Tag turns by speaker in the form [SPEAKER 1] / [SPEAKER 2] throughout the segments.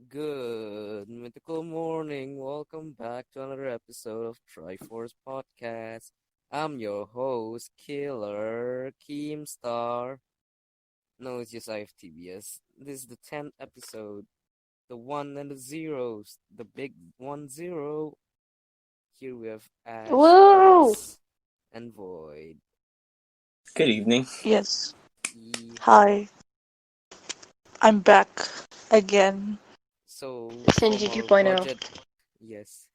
[SPEAKER 1] Good mythical morning. Welcome back to another episode of Triforce Podcast. I'm your host, Killer Keemstar. No, it's just IFTBS. This is the 10th episode. The one and the zeros. The big 1-0. Here we have Ash,
[SPEAKER 2] Woo!
[SPEAKER 1] Ice, and Void.
[SPEAKER 3] Good evening.
[SPEAKER 2] Yes.
[SPEAKER 1] E-
[SPEAKER 2] Hi. I'm back again.
[SPEAKER 1] So,
[SPEAKER 2] Shinji
[SPEAKER 1] from our
[SPEAKER 2] 2.0.
[SPEAKER 1] budget, yes,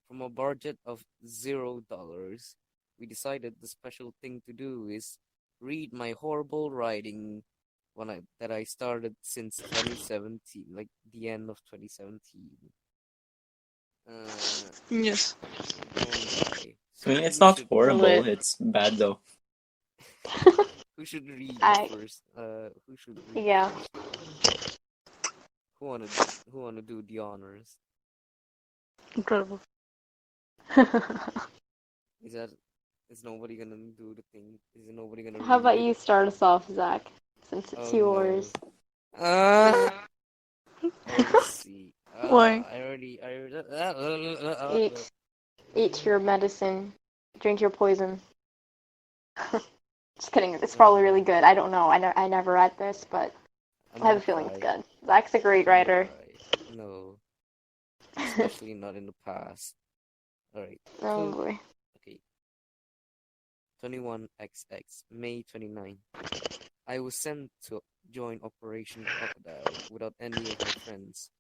[SPEAKER 1] from a budget of $0, we decided the special thing to do is read my horrible writing that I started since 2017, like the end of 2017.
[SPEAKER 2] Yes.
[SPEAKER 1] Okay.
[SPEAKER 3] I mean, it's
[SPEAKER 1] who
[SPEAKER 3] not
[SPEAKER 1] should
[SPEAKER 3] horrible.
[SPEAKER 2] Lit.
[SPEAKER 3] It's bad though.
[SPEAKER 1] who should read
[SPEAKER 2] I-
[SPEAKER 1] first? Who should read
[SPEAKER 2] Yeah.
[SPEAKER 1] first? Who wanna do the honors?
[SPEAKER 2] Incredible.
[SPEAKER 1] Is nobody gonna do the thing? Is nobody gonna
[SPEAKER 4] How
[SPEAKER 1] read
[SPEAKER 4] about
[SPEAKER 1] it?
[SPEAKER 4] you start us off, Zacc, since it's
[SPEAKER 1] Oh,
[SPEAKER 4] yours.
[SPEAKER 1] no. Let's see.
[SPEAKER 2] Why?
[SPEAKER 4] Eat your medicine. Drink your poison. Just kidding. It's probably really good. I don't know. I never read this, but I have a feeling it's good. Zacc's a great writer.
[SPEAKER 1] No. Especially not in the past. Alright.
[SPEAKER 4] Oh boy.
[SPEAKER 1] Okay. 21XX, May 29. I was sent to join Operation Crocodile without any of my friends.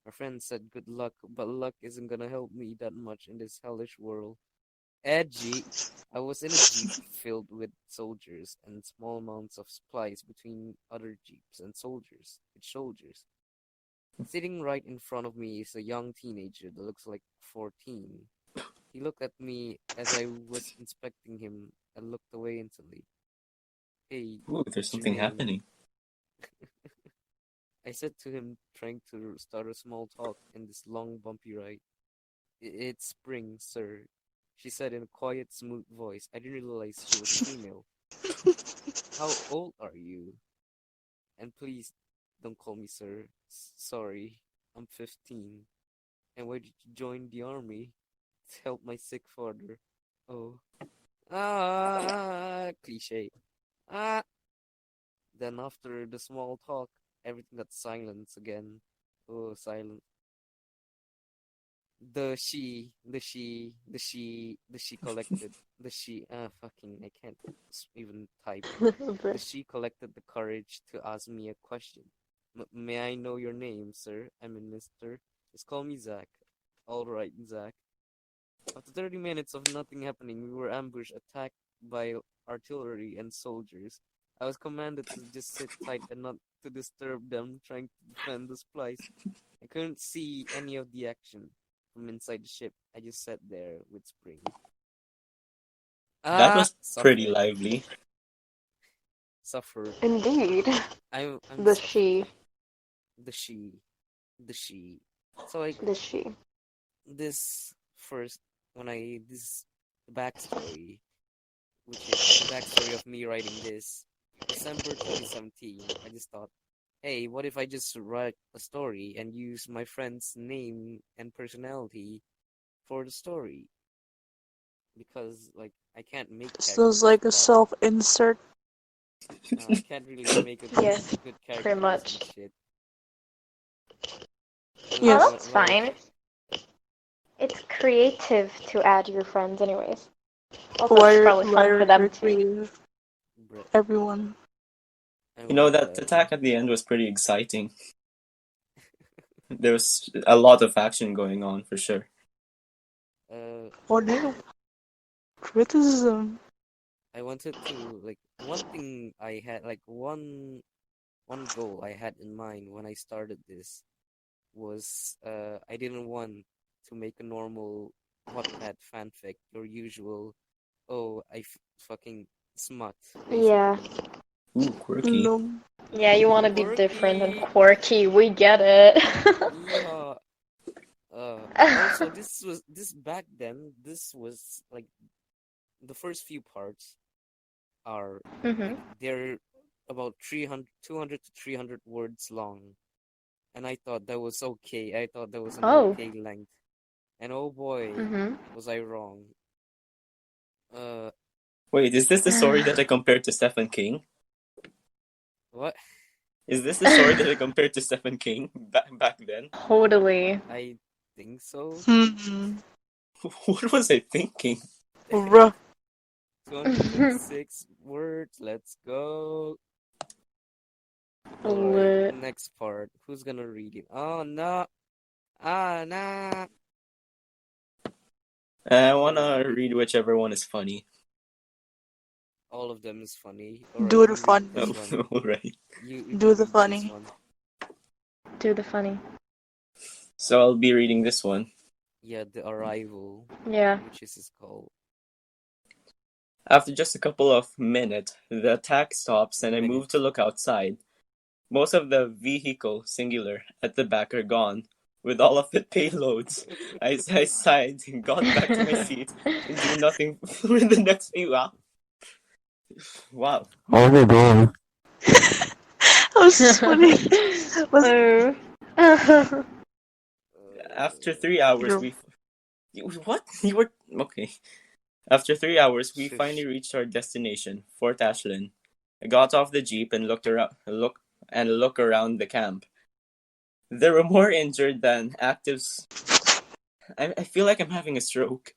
[SPEAKER 1] My friends said good luck, but luck isn't gonna help me that much in this hellish world. Edgy. I was in a jeep filled with soldiers and small amounts of supplies between other jeeps and soldiers. Sitting right in front of me is a young teenager that looks like 14. He looked at me as I was inspecting him and looked away instantly. Hey,
[SPEAKER 3] Ooh,
[SPEAKER 1] what's
[SPEAKER 3] there's
[SPEAKER 1] your
[SPEAKER 3] something
[SPEAKER 1] name?
[SPEAKER 3] happening.
[SPEAKER 1] I said to him, trying to start a small talk in this long, bumpy ride. It's spring, sir, she said in a quiet, smooth voice. I didn't realize she was female. How old are you? And please, don't call me sir. Sorry, I'm 15. And why did you join the army? To help my sick father. Oh. Cliche. Then after the small talk, everything got silence again. Oh, silent. The she collected, I can't even type. The she collected the courage to ask me a question. May I know your name, sir? I mean, mister. Just call me Zacc. Alright, Zacc. After 30 minutes of nothing happening, we were ambushed, attacked by artillery and soldiers. I was commanded to just sit tight and not to disturb them trying to defend the supplies. I couldn't see any of the action from inside the ship. I just sat there with Spring.
[SPEAKER 3] That was pretty
[SPEAKER 1] Suffered.
[SPEAKER 3] lively.
[SPEAKER 1] Suffered.
[SPEAKER 4] Indeed.
[SPEAKER 1] I'm
[SPEAKER 4] The
[SPEAKER 1] suffered.
[SPEAKER 4] she.
[SPEAKER 1] The she. So like
[SPEAKER 4] The she.
[SPEAKER 1] this first this backstory, which is the backstory of me writing this. December 2017. I just thought, hey, what if I just write a story and use my friend's name and personality for the story? Because like I can't make
[SPEAKER 2] So it's like a
[SPEAKER 1] characters,
[SPEAKER 2] self-insert.
[SPEAKER 1] I can't really make a good,
[SPEAKER 4] Yes,
[SPEAKER 1] good characters
[SPEAKER 4] pretty much.
[SPEAKER 1] and shit.
[SPEAKER 2] Yes.
[SPEAKER 4] Oh, that's fine. It's creative to add your friends, anyways. Also, it's probably fun for them too.
[SPEAKER 2] Creative. Everyone.
[SPEAKER 3] You know, that attack at the end was pretty exciting. There was a lot of action going on for sure.
[SPEAKER 2] What new? Criticism.
[SPEAKER 1] I wanted to like one thing I had like one goal I had in mind when I started this was I didn't want to make a normal Wattpad fanfic, your usual, oh, fucking smut. Basically.
[SPEAKER 4] Yeah.
[SPEAKER 3] Ooh, quirky.
[SPEAKER 2] No.
[SPEAKER 4] Yeah, you want to be different and quirky. We get it.
[SPEAKER 1] Yeah. Also, back then. This was like the first few parts are like they're about 200 to 300 words long, and I thought that was okay. I thought that was an okay length, and oh boy, was I wrong.
[SPEAKER 3] Wait, is this the story that I compared to Stephen King?
[SPEAKER 1] What?
[SPEAKER 3] Is this the story that I compared to Stephen King back then?
[SPEAKER 4] Totally.
[SPEAKER 1] I think so.
[SPEAKER 3] What was I thinking?
[SPEAKER 1] 206 words. Let's go. Alright, next part. Who's gonna read it? Oh no. Nah.
[SPEAKER 3] I wanna read whichever one is funny.
[SPEAKER 1] All of them is funny.
[SPEAKER 2] Do the funny.
[SPEAKER 3] Alright.
[SPEAKER 2] Do the funny.
[SPEAKER 4] Do the funny.
[SPEAKER 3] So I'll be reading this one.
[SPEAKER 1] Yeah, The Arrival.
[SPEAKER 4] Yeah.
[SPEAKER 1] Which is called.
[SPEAKER 3] After just a couple of minutes, the attack stops and I move to look outside. Most of the vehicle, singular, at the back are gone. With all of the payloads, I sighed and got back to my seat and do nothing for the next few hours. Wow.
[SPEAKER 2] Oh my god. That was funny.
[SPEAKER 3] After 3 hours, What? You were... Okay. After 3 hours, we finally reached our destination, Fort Ashland. I got off the jeep and looked around the camp. There were more injured than actives. I feel like I'm having a stroke.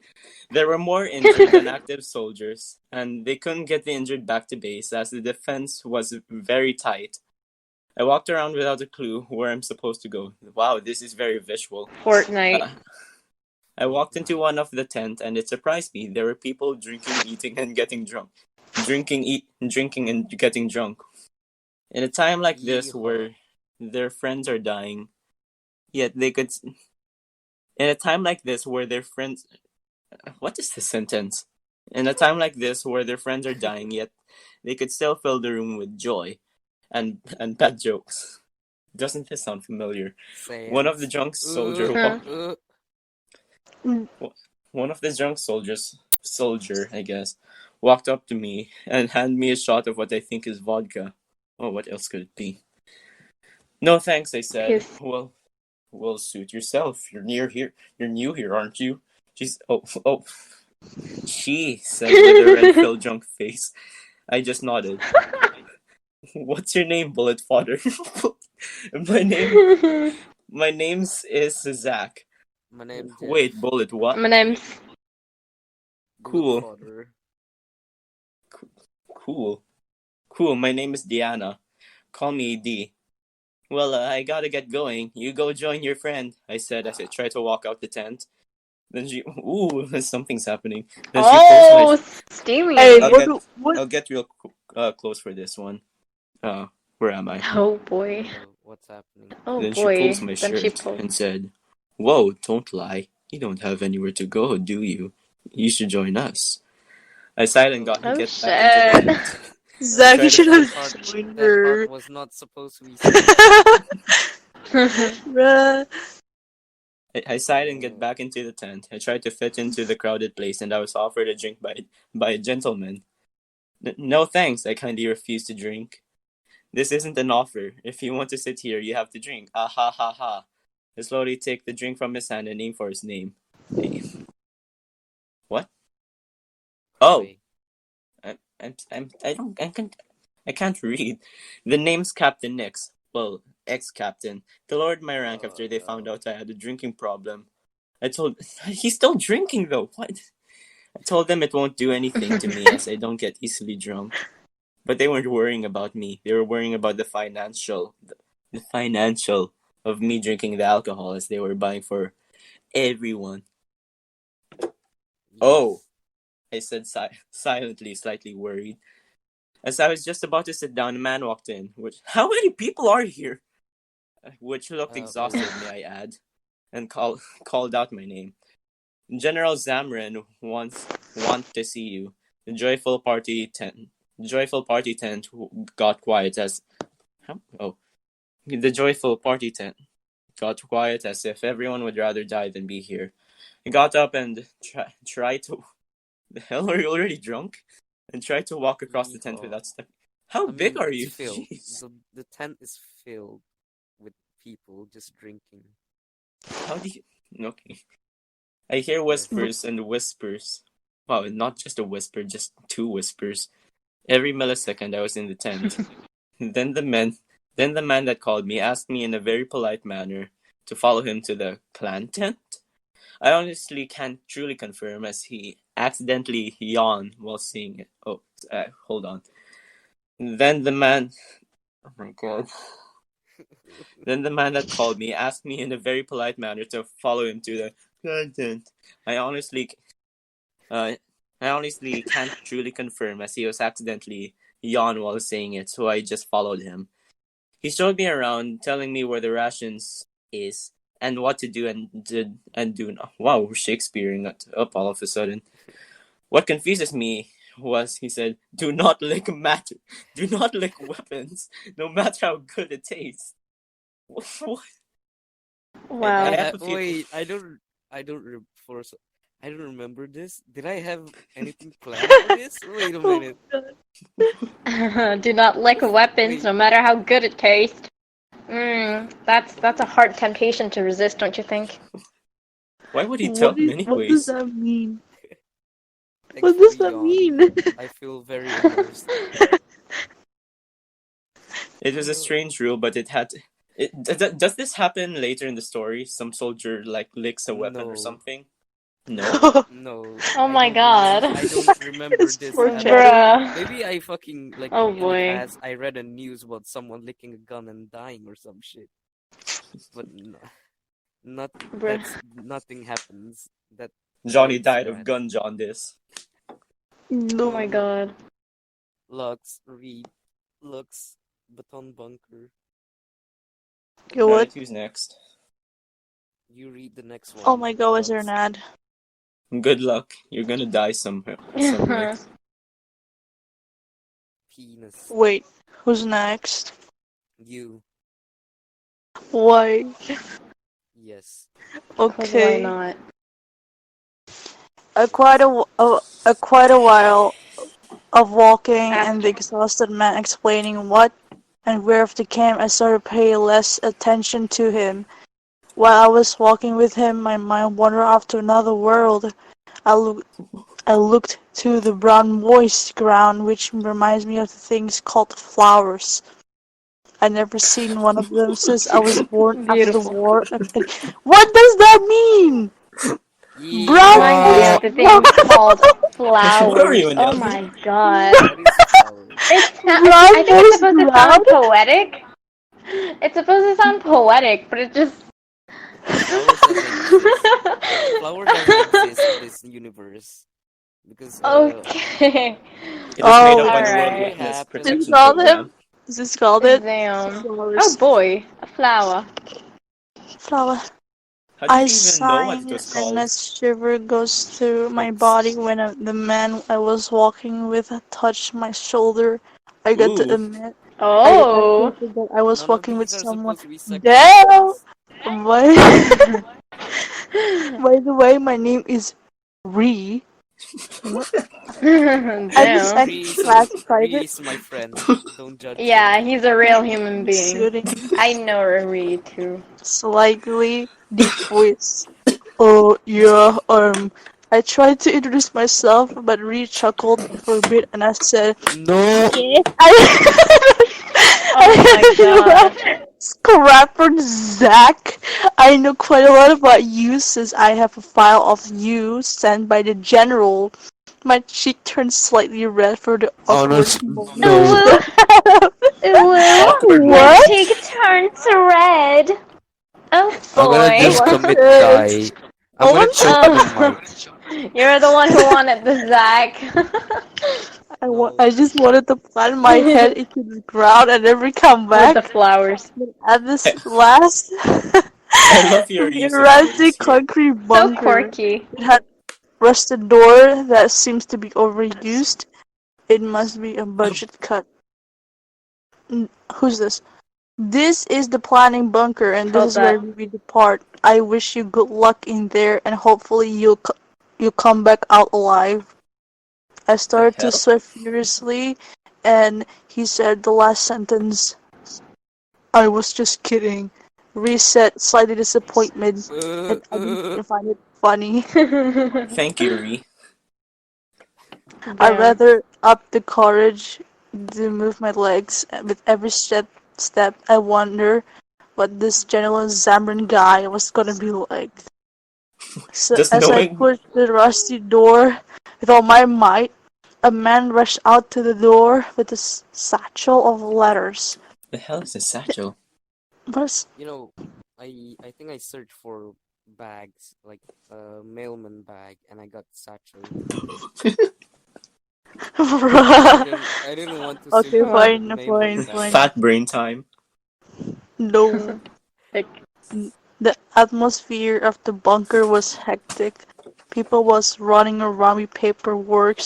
[SPEAKER 3] There were more injured than active soldiers, and they couldn't get the injured back to base as the defense was very tight. I walked around without a clue where I'm supposed to go. Wow, this is very visual.
[SPEAKER 4] Fortnite.
[SPEAKER 3] I walked into one of the tent, and it surprised me. There were people drinking, eating, and getting drunk. Drinking, and getting drunk. In a time like this where their friends are dying, yet they could... In a time like this where their friends... What is this sentence? In a time like this where their friends are dying, yet they could still fill the room with joy and bad jokes. Doesn't this sound familiar? One of the drunk soldiers... One of the drunk soldier, I guess, walked up to me and handed me a shot of what I think is vodka. Oh, what else could it be? No thanks, I said. Well, suit yourself. You're new here, aren't you? She said with a red-filled drunk face. I just nodded. What's your name, bullet fodder? My name's is Zacc.
[SPEAKER 1] My name's
[SPEAKER 3] Wait, bullet what?
[SPEAKER 4] My name's
[SPEAKER 3] Cool. Cool. My name is Diana. Call me D. Well, I gotta get going. You go join your friend, I said as I tried to walk out the tent. Then she... Ooh, something's happening. Then she closed my...
[SPEAKER 4] steamy.
[SPEAKER 2] Hey,
[SPEAKER 3] I'll get real close for this one. Where am I?
[SPEAKER 4] Oh, boy.
[SPEAKER 1] What's happening?
[SPEAKER 4] Oh,
[SPEAKER 3] then
[SPEAKER 4] boy.
[SPEAKER 3] She pulls my shirt and said, Whoa, don't lie. You don't have anywhere to go, do you? You should join us. I sighed and get back into the tent.
[SPEAKER 2] Zacc, you should have joined her.
[SPEAKER 1] That part was not supposed to be said.
[SPEAKER 3] I sighed and get back into the tent. I tried to fit into the crowded place, and I was offered a drink by a gentleman. No thanks, I kindly refused to drink. This isn't an offer. If you want to sit here, you have to drink. Ah ha ha ha. I slowly take the drink from his hand and aim for his name. What? Oh, I can't read. The name's Captain Nix. Well, ex-captain. They lowered my rank after they found out I had a drinking problem. He's still drinking though. What? I told them it won't do anything to me as I don't get easily drunk. But they weren't worrying about me. They were worrying about the financial of me drinking the alcohol as they were buying for everyone. Yes. Oh, I said silently, slightly worried. As I was just about to sit down, a man walked in. How many people are here? Which looked exhausted, may I add, and called out my name. General Zamran want to see you. The joyful party The joyful party tent got quiet as... The joyful party tent got quiet as if everyone would rather die than be here. He got up and tried to... The hell, are you already drunk? And tried to walk across the tent without stepping. How big are you?
[SPEAKER 1] The tent is filled with people just drinking.
[SPEAKER 3] How do you... Okay. I hear whispers and whispers. Wow, not just a whisper, just two whispers. Every millisecond I was in the tent. Then the man that called me asked me in a very polite manner to follow him to the clan tent. I honestly can't truly confirm as he accidentally yawned while seeing it. Hold on. Then the man... Oh my god. Then the man that called me asked me in a very polite manner to follow him to the clan tent. I honestly can't truly confirm as he was accidentally yawned while saying it, so I just followed him. He showed me around, telling me where the rations is and what to do and do. Wow, we're Shakespeareing up all of a sudden. What confuses me was he said, "Do not lick weapons, no matter how good it tastes." What?
[SPEAKER 4] Wow.
[SPEAKER 1] I don't remember this. Did I have anything planned for this? Wait a minute.
[SPEAKER 4] Do not lick weapons, no matter how good it tastes. That's a hard temptation to resist, don't you think?
[SPEAKER 3] Why would he tell him anyways?
[SPEAKER 2] What does that mean? What does that mean?
[SPEAKER 1] I feel very immersed.
[SPEAKER 3] It was a strange rule, but it had... does this happen later in the story? Some soldier licks a weapon or something? No.
[SPEAKER 1] No.
[SPEAKER 4] Oh my god.
[SPEAKER 1] I don't remember this.
[SPEAKER 4] Bruh.
[SPEAKER 1] Maybe I fucking
[SPEAKER 4] Oh boy.
[SPEAKER 1] I read a news about someone licking a gun and dying or some shit. But nothing happens. That
[SPEAKER 3] Johnny died of gun jaundice.
[SPEAKER 2] No.
[SPEAKER 4] Oh my god.
[SPEAKER 1] Lux, Baton Bunker.
[SPEAKER 2] Yo, what?
[SPEAKER 3] Who's next?
[SPEAKER 1] You read the next one.
[SPEAKER 2] Oh my god, was there an ad?
[SPEAKER 3] Good luck. You're gonna die somewhere.
[SPEAKER 1] Penis.
[SPEAKER 2] Wait, who's next?
[SPEAKER 1] You.
[SPEAKER 2] Why?
[SPEAKER 1] Yes.
[SPEAKER 2] Okay.
[SPEAKER 4] Why not?
[SPEAKER 2] Quite a while of walking and the exhausted man explaining what and where of the camp, I started paying less attention to him. While I was walking with him, my mind wandered off to another world. I looked to the brown moist ground, which reminds me of the things called flowers. I'd never seen one of them since I was born after the war. What does that mean?
[SPEAKER 4] Brown the thing called flowers. Oh my god. I think it's supposed to sound poetic. It's supposed to sound poetic, but it just...
[SPEAKER 1] Flowers doesn't exist in this universe. Because,
[SPEAKER 4] okay.
[SPEAKER 3] It was made up by the World Witness Protection Program.
[SPEAKER 2] Is this called it?
[SPEAKER 4] Damn. Oh boy, a flower.
[SPEAKER 2] Flower. I sigh and a shiver goes through my body when the man I was walking with touched my shoulder. I got to admit, I was walking with someone. Damn! By the way, my name is Ree.
[SPEAKER 4] Damn.
[SPEAKER 1] Ree is my friend. Don't judge him.
[SPEAKER 4] Yeah, he's a real human being. I know Ree too.
[SPEAKER 2] Slightly deep voice. Oh yeah, I tried to introduce myself, but Ree chuckled for a bit, and I said,
[SPEAKER 1] "No."
[SPEAKER 2] Yes,
[SPEAKER 4] Oh my god.
[SPEAKER 2] Rapper Zacc, I know quite a lot about you since I have a file of you sent by the general. My cheek turned slightly red for the awkward moment.
[SPEAKER 4] My cheek turns red. Oh boy.
[SPEAKER 1] I'm gonna just commit die. I'm gonna choke on the mic.
[SPEAKER 4] You're the one who wanted the Zacc.
[SPEAKER 2] I just wanted to plant my head into the ground and never come back.
[SPEAKER 4] With the flowers.
[SPEAKER 2] At this last
[SPEAKER 3] I love your use of
[SPEAKER 2] erratic concrete bunker.
[SPEAKER 4] So quirky.
[SPEAKER 2] It had rusted door that seems to be overused. It must be a budget cut. Who's this? This is the planning bunker, and this is where we depart. I wish you good luck in there, and hopefully you'll come back out alive. I started to sweat furiously, and he said the last sentence. I was just kidding. Reset, slightly disappointment, and I didn't find it funny.
[SPEAKER 3] Thank you, Ree.
[SPEAKER 2] I rather up the courage to move my legs. With every step, I wonder what this General Zamran guy was gonna be like. So
[SPEAKER 3] Just
[SPEAKER 2] as I
[SPEAKER 3] knowing
[SPEAKER 2] pushed the rusty door with all my might, a man rushed out to the door with a satchel of letters.
[SPEAKER 3] the hell is a satchel?
[SPEAKER 1] You know, I think I searched for bags, like a mailman bag, and I got satchel. I didn't want to
[SPEAKER 2] Okay,
[SPEAKER 1] simply
[SPEAKER 2] fine.
[SPEAKER 1] mailman bag.
[SPEAKER 3] Fat brain time.
[SPEAKER 2] No. The atmosphere of the bunker was hectic. People was running around with paperwork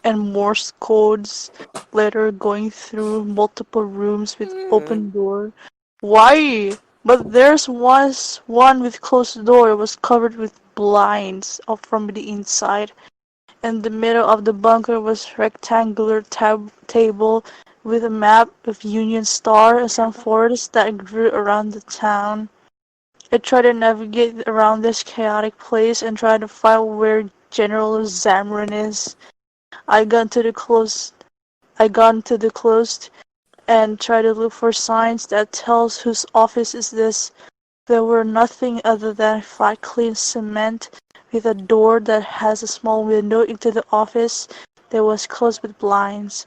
[SPEAKER 2] and Morse codes, later going through multiple rooms with open door. Why? But there's was one with closed door. It was covered with blinds from the inside. In the middle of the bunker was a rectangular table with a map of Union Star and some forests that grew around the town. I tried to navigate around this chaotic place and try to find where General Zamran is. I got to the closed and tried to look for signs that tells whose office is this. There were nothing other than flat clean cement with a door that has a small window into the office that was closed with blinds.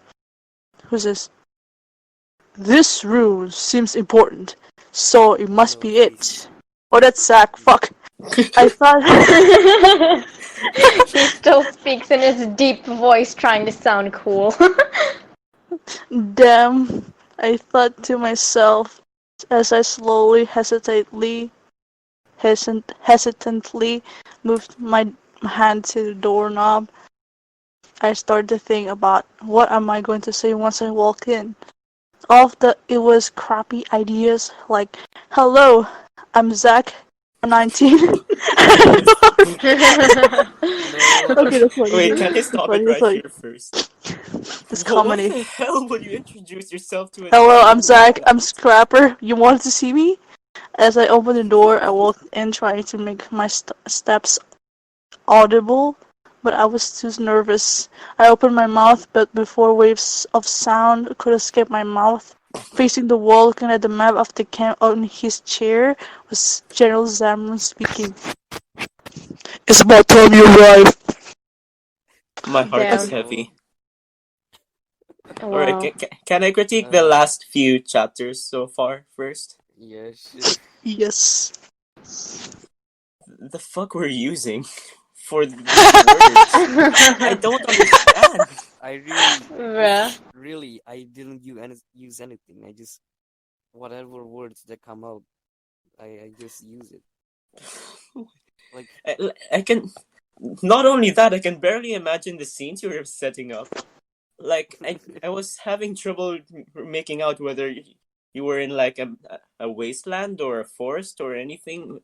[SPEAKER 2] Who's this? This room seems important, so it must be it. Oh, that's Zacc. Fuck. I thought.
[SPEAKER 4] He still speaks in his deep voice, trying to sound cool.
[SPEAKER 2] Damn, I thought to myself as I slowly, hesitantly moved my hand to the doorknob. I started to think about what am I going to say once I walk in. It was crappy ideas like, "Hello, I'm Zacc, 19." Okay, that's funny.
[SPEAKER 3] Wait, can I stop it right here first?
[SPEAKER 2] It's comedy.
[SPEAKER 3] What the hell would you introduce yourself to?
[SPEAKER 2] Hello, I'm Zacc. I'm Scrapper. You wanted to see me? As I opened the door, I walked in trying to make my steps audible, but I was too nervous. I opened my mouth, but before waves of sound could escape my mouth, facing the wall, looking at the map of the camp on his chair, was General Zamran speaking. It's about time you arrive.
[SPEAKER 3] My heart is heavy. Alright, can I critique the last few chapters so far first?
[SPEAKER 1] Yes.
[SPEAKER 2] Yes.
[SPEAKER 3] The fuck we're using for these words? I don't understand.
[SPEAKER 1] I really, I didn't use anything. I just, whatever words that come out, I just use it. Like,
[SPEAKER 3] I can, not only that, I can barely imagine the scenes you were setting up. Like, I was having trouble making out whether you were in like a wasteland or a forest or anything.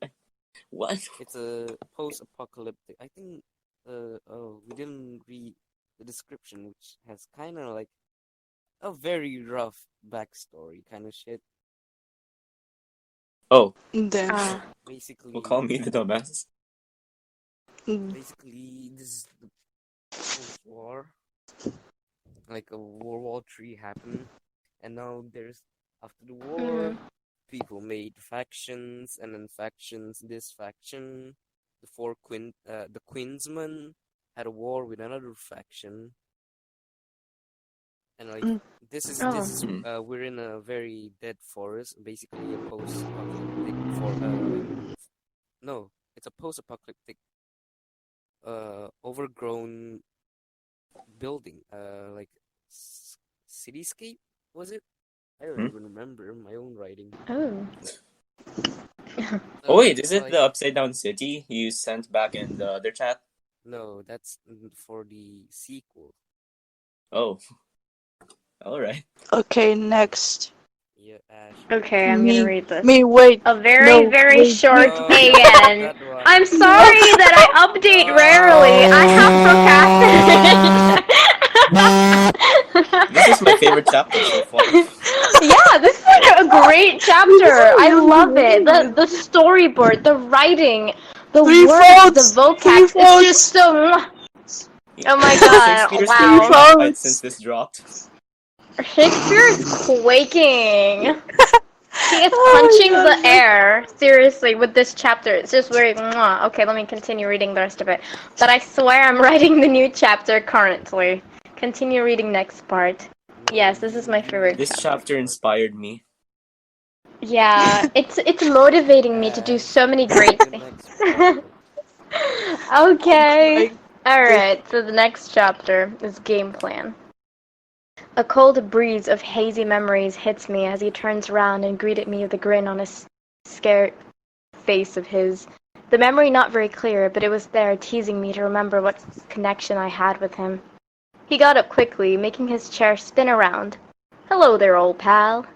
[SPEAKER 3] What?
[SPEAKER 1] It's a post-apocalyptic. I think, we didn't read the description, which has kind of like a very rough backstory kind of shit.
[SPEAKER 3] Oh.
[SPEAKER 1] Basically.
[SPEAKER 3] We'll call me the dumbass.
[SPEAKER 1] Basically, this is the post-war. Like a World War III happened, and now after the war, people made factions, and then this faction, the Queensmen had a war with another faction, and like this is we're in a very dead forest, basically a post-apocalyptic it's a post-apocalyptic overgrown building, like cityscape, was it? I don't even remember my own writing.
[SPEAKER 3] Oh wait, is it the upside down city you sent back in the other chat?
[SPEAKER 1] No, that's for the sequel.
[SPEAKER 3] Oh. Alright.
[SPEAKER 2] Okay, next.
[SPEAKER 1] Yeah, Ash.
[SPEAKER 4] Okay, I'm gonna read this.
[SPEAKER 2] Wait.
[SPEAKER 4] A very, very short
[SPEAKER 1] Oh,
[SPEAKER 4] AN.
[SPEAKER 1] that one.
[SPEAKER 4] I'm sorry that I update rarely. I have procrastinated.
[SPEAKER 3] This is my favorite chapter so far.
[SPEAKER 4] Yeah, this is like a great chapter. I love it. The storyboard, the writing, the words, the vocab. It's just so. Oh my god!
[SPEAKER 3] Shakespeare's
[SPEAKER 4] Wow.
[SPEAKER 3] favorite appetite since this dropped.
[SPEAKER 4] Shakespeare is quaking. He is punching the air, seriously, with this chapter. It's just very mwah. Okay, let me continue reading the rest of it. But I swear I'm writing the new chapter currently. Continue reading next part. Yes, this is my favorite
[SPEAKER 3] This chapter inspired me.
[SPEAKER 4] Yeah, it's motivating me to do so many great things. Okay. Alright, so the next chapter is game plan. A cold breeze of hazy memories hits me as he turns around and greeted me with a grin on his scared face of his. The memory not very clear, but it was there, teasing me to remember what connection I had with him. He got up quickly, making his chair spin around. "Hello there, old pal."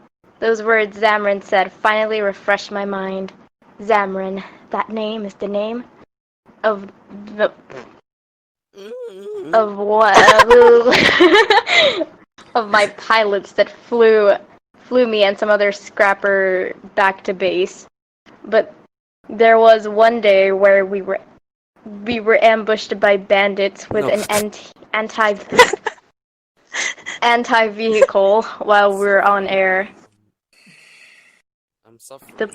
[SPEAKER 4] Those words Zamrin said finally refreshed my mind. Zamrin, that name is the name of the... of what? Of my pilots that flew me and some other scrapper back to base. But there was one day where we were ambushed by bandits with an anti-vehicle while we were on air.
[SPEAKER 1] I'm suffering.
[SPEAKER 4] The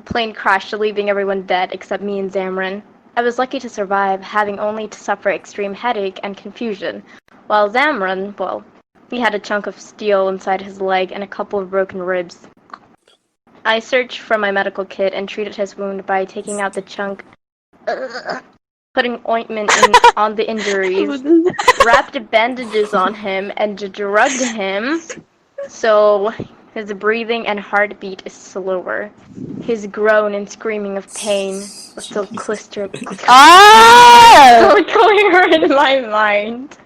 [SPEAKER 4] plane crashed, leaving everyone dead except me and Zamrin. I was lucky to survive, having only to suffer extreme headache and confusion, while Zamrin, well, he had a chunk of steel inside his leg and a couple of broken ribs. I searched for my medical kit and treated his wound by taking out the chunk, putting ointment on the injuries, wrapped bandages on him, and drugged him so his breathing and heartbeat is slower. His groan and screaming of pain was still so clear in my mind.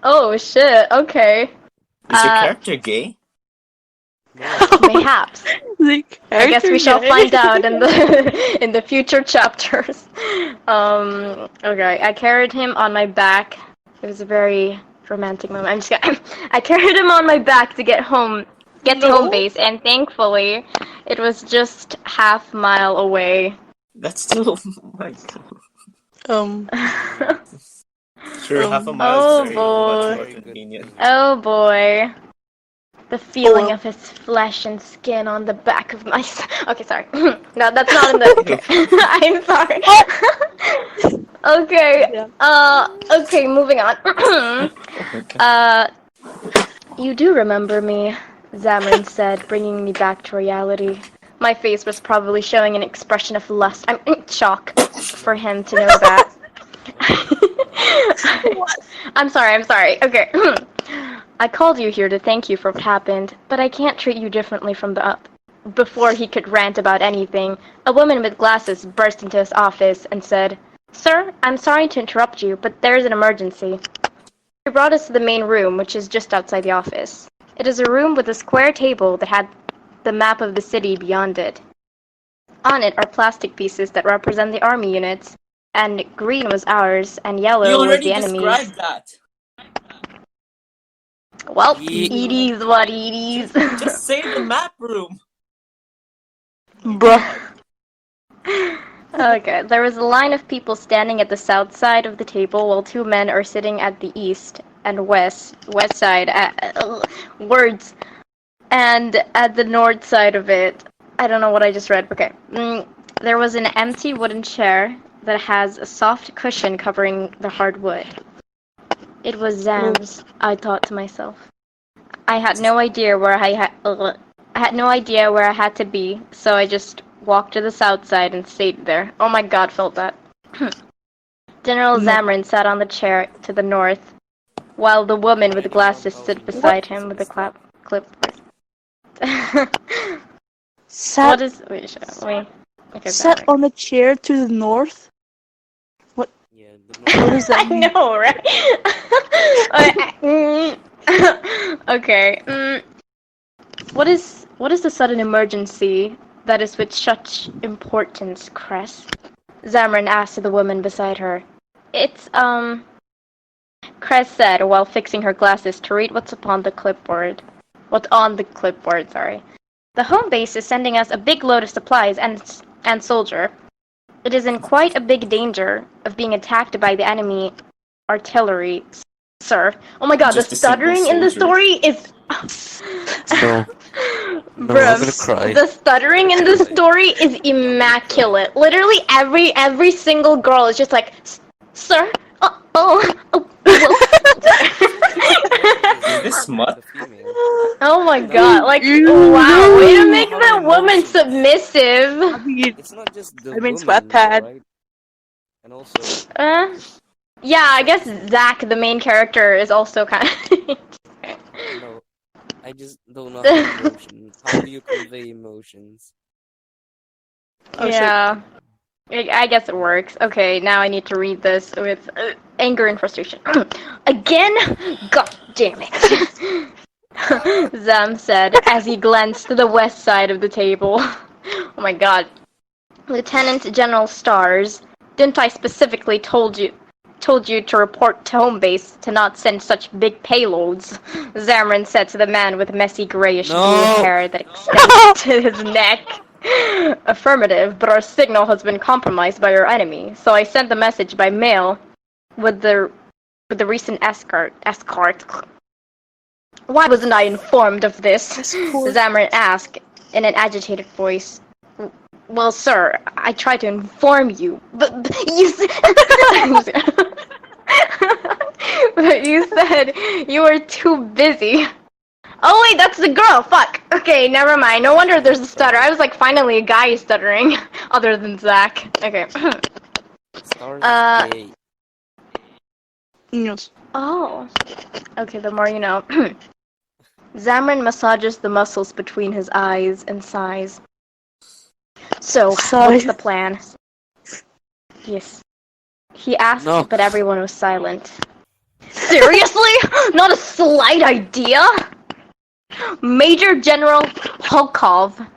[SPEAKER 4] Oh shit, okay.
[SPEAKER 3] Is your character gay?
[SPEAKER 4] Mayhaps. I guess we shall find out in the future chapters. Okay, I carried him on my back. It was a very romantic moment. I'm just kidding. I carried him on my back to get to home base, and thankfully, it was just half mile away.
[SPEAKER 3] That's still... Oh my god. Sure, half a mile is much more convenient.
[SPEAKER 4] Oh boy. The feeling of his flesh and skin on the back of my... Okay, sorry. No, that's not in the... I'm sorry. Okay. Okay, moving on. You do remember me, Zamrin said, bringing me back to reality. My face was probably showing an expression of lust. I'm in shock for him to know that. I'm sorry. Okay. I called you here to thank you for what happened, but I can't treat you differently from the up. Before he could rant about anything, a woman with glasses burst into his office and said, "Sir, I'm sorry to interrupt you, but there is an emergency." She brought us to the main room, which is just outside the office. It is a room with a square table that had the map of the city beyond it. On it are plastic pieces that represent the army units, and green was ours, and yellow was the enemy's.
[SPEAKER 3] You already described that!
[SPEAKER 4] Well, it is what it is.
[SPEAKER 3] Just say the map room!
[SPEAKER 2] Bruh.
[SPEAKER 4] Okay, there was a line of people standing at the south side of the table while two men are sitting at the east and west side, words, and at the north side of it. I don't know what I just read. Okay. There was an empty wooden chair that has a soft cushion covering the hard wood. It was Zam's, I thought to myself. I had no idea where I had to be, so I just walked to the south side and stayed there. Oh my god, felt that. General Zamrin sat on the chair to the north, while the woman with the glasses stood beside him with a clip.
[SPEAKER 2] Sat
[SPEAKER 4] Okay,
[SPEAKER 2] on the chair to the north? What?
[SPEAKER 1] Yeah, the
[SPEAKER 2] What does that
[SPEAKER 4] I
[SPEAKER 2] mean?
[SPEAKER 4] know, right? Okay. What is the sudden emergency that is with such importance, Cress? Zamran asked the woman beside her. It's, Cress said while fixing her glasses to read what's on the clipboard. Sorry. The home base is sending us a big load of supplies and soldier. It is in quite a big danger of being attacked by the enemy artillery, sir. Oh my god,
[SPEAKER 3] Just
[SPEAKER 4] the
[SPEAKER 3] a simple
[SPEAKER 4] stuttering in the
[SPEAKER 3] soldier.
[SPEAKER 4] story is...
[SPEAKER 1] No. No, I'm gonna cry.
[SPEAKER 4] The stuttering in the story is immaculate. Literally every single girl is just like, sir, well.
[SPEAKER 3] Is this smut?
[SPEAKER 4] Oh my god, like,
[SPEAKER 2] Ew,
[SPEAKER 4] wow, way to
[SPEAKER 1] no.
[SPEAKER 4] make the woman submissive.
[SPEAKER 2] I mean,
[SPEAKER 1] It's not just the
[SPEAKER 2] I mean,
[SPEAKER 1] woman,
[SPEAKER 2] Wattpad.
[SPEAKER 1] right? And also,
[SPEAKER 4] Yeah, I guess Zacc, the main character, is also kind of...
[SPEAKER 1] no, I just don't know how emotion. How do you convey emotions?
[SPEAKER 2] Oh,
[SPEAKER 4] yeah. I guess it works. Okay, now I need to read this with anger and frustration. Again? God damn it. Zam said as he glanced to the west side of the table. Oh my god. Lieutenant General Stars, didn't I specifically told you to report to home base to not send such big payloads? Zamran said to the man with messy grayish blue hair that extended to his neck. Affirmative, but our signal has been compromised by our enemy, so I sent the message by mail with the recent escort. Why wasn't I informed of this? Zamran asked in an agitated voice. Well, sir, I tried to inform you, but you but you said you were too busy. Oh wait, that's the girl! Fuck! Okay, never mind. No wonder there's a stutter. I was like, finally a guy is stuttering, other than Zacc. Okay.
[SPEAKER 1] Stars is gay.
[SPEAKER 2] Yes.
[SPEAKER 4] Oh. Okay, the more you know. Zamran massages the muscles between his eyes and sighs. So, what's the plan? Yes. He asked, but everyone was silent. Seriously? Not a slight idea? Major General Holkov,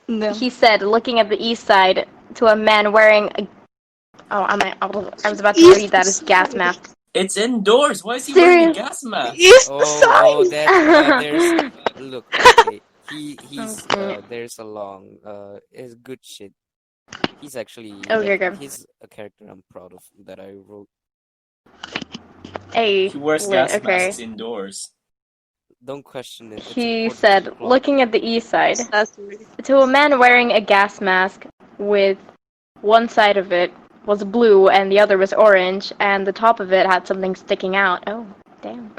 [SPEAKER 4] he said, looking at the east side to a man wearing a... Oh, I was about to read that as gas mask.
[SPEAKER 3] It's indoors. Why is he wearing a gas mask?
[SPEAKER 1] There's... Look, okay. He's there's a long is good shit. He's actually he's a character I'm proud of that I wrote.
[SPEAKER 3] He wears gas masks indoors.
[SPEAKER 1] Don't question it.
[SPEAKER 4] He said, looking at the east side, to a man wearing a gas mask with one side of it was blue and the other was orange, and the top of it had something sticking out. Oh, damn.